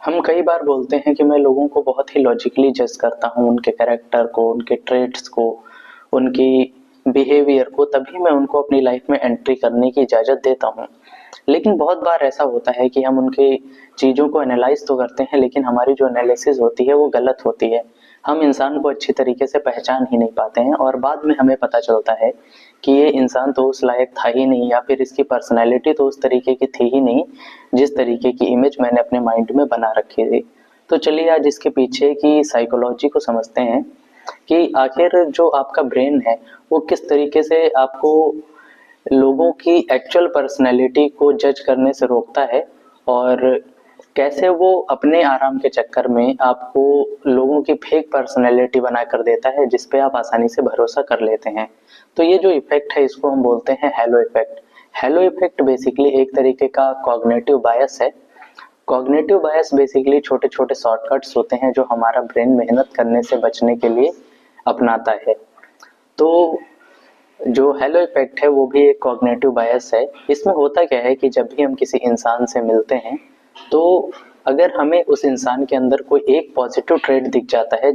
हम कई बार बोलते हैं कि मैं लोगों को बहुत ही लॉजिकली जज करता हूँ, उनके कैरेक्टर को, उनके ट्रेट्स को, उनकी बिहेवियर को, तभी मैं उनको अपनी लाइफ में एंट्री करने की इजाज़त देता हूँ। लेकिन बहुत बार ऐसा होता है कि हम उनकी चीज़ों को एनालाइज़ तो करते हैं, लेकिन हमारी जो एनालिसिस होती है वो गलत होती है। हम इंसान को अच्छी तरीके से पहचान ही नहीं पाते हैं और बाद में हमें पता चलता है कि ये इंसान तो उस लायक था ही नहीं, या फिर इसकी पर्सनैलिटी तो उस तरीके की थी ही नहीं जिस तरीके की इमेज मैंने अपने माइंड में बना रखी थी। तो चलिए आज इसके पीछे की साइकोलॉजी को समझते हैं कि आखिर जो आपका ब्रेन है वो किस तरीके से आपको लोगों की एक्चुअल पर्सनैलिटी को जज करने से रोकता है, और कैसे वो अपने आराम के चक्कर में आपको लोगों की फेक पर्सनैलिटी बना कर देता है जिस पे आप आसानी से भरोसा कर लेते हैं। तो ये जो इफेक्ट है इसको हम बोलते हैं hello effect. Hello effect basically एक तरीके का कॉग्निटिव बायस है। कॉग्निटिव बायस बेसिकली छोटे छोटे शॉर्टकट्स होते हैं जो हमारा ब्रेन मेहनत करने से बचने के लिए अपनाता है। तो जो हेलो इफेक्ट है वो भी एक कॉग्निटिव बायस है। इसमें होता क्या है कि जब भी हम किसी इंसान से मिलते हैं तो अगर हमें उस इंसान के अंदर कोई एक पॉजिटिव ट्रेट दिख जाता है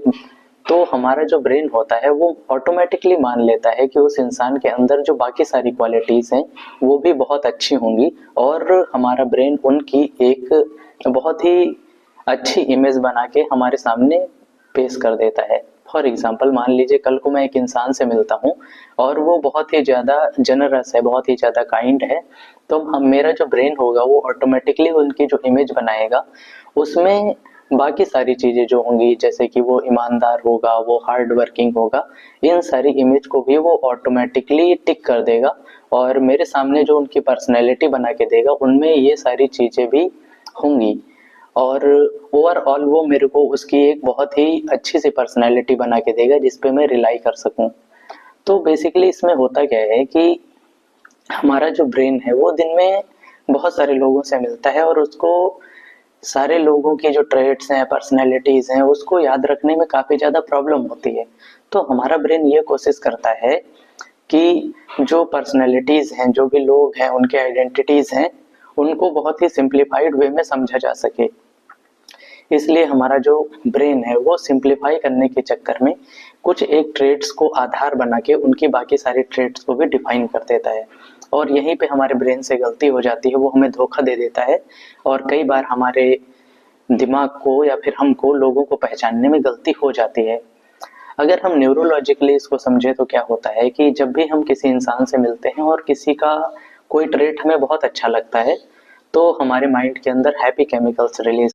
तो हमारा जो ब्रेन होता है वो ऑटोमेटिकली मान लेता है कि उस इंसान के अंदर जो बाकी सारी क्वालिटीज हैं वो भी बहुत अच्छी होंगी, और हमारा ब्रेन उनकी एक बहुत ही अच्छी इमेज बना के हमारे सामने पेश कर देता है। फॉर एग्जाम्पल मान लीजिए कल को मैं एक इंसान से मिलता हूँ और वो बहुत ही ज़्यादा जनरस है, बहुत ही ज़्यादा काइंड है, तो हम मेरा जो ब्रेन होगा वो ऑटोमेटिकली उनकी जो इमेज बनाएगा उसमें बाकी सारी चीज़ें जो होंगी, जैसे कि वो ईमानदार होगा, वो हार्ड वर्किंग होगा, इन सारी इमेज को भी वो ऑटोमेटिकली टिक कर देगा और मेरे सामने जो उनकी पर्सनैलिटी बना के देगा उनमें ये सारी चीज़ें भी होंगी, और ओवरऑल वो मेरे को उसकी एक बहुत ही अच्छी सी पर्सनैलिटी बना के देगा जिस पे मैं रिलाई कर सकूं। तो बेसिकली इसमें होता क्या है कि हमारा जो ब्रेन है वो दिन में बहुत सारे लोगों से मिलता है और उसको सारे लोगों की जो ट्रेट्स हैं, पर्सनैलिटीज हैं, उसको याद रखने में काफ़ी ज़्यादा प्रॉब्लम होती है। तो हमारा ब्रेन ये कोशिश करता है कि जो पर्सनैलिटीज हैं, जो भी लोग हैं, उनके आइडेंटिटीज हैं, उनको बहुत ही सिंप्लीफाइड वे में समझा जा सके। इसलिए हमारा जो ब्रेन है वो सिंप्लीफाई करने के चक्कर में कुछ एक ट्रेड्स को आधार बना के उनकी बाकी सारी ट्रेड्स को भी डिफाइन कर देता है, और यहीं पे हमारे ब्रेन से गलती हो जाती है, वो हमें धोखा दे देता है और कई बार हमारे दिमाग को या फिर हमको लोगों को पहचानने में गलती हो जाती है। अगर हम न्यूरोलॉजिकली इसको समझे तो क्या होता है कि जब भी हम किसी इंसान से मिलते हैं और किसी का कोई ट्रेट हमें बहुत अच्छा लगता है तो हमारे माइंड के अंदर हैप्पी केमिकल्स रिलीज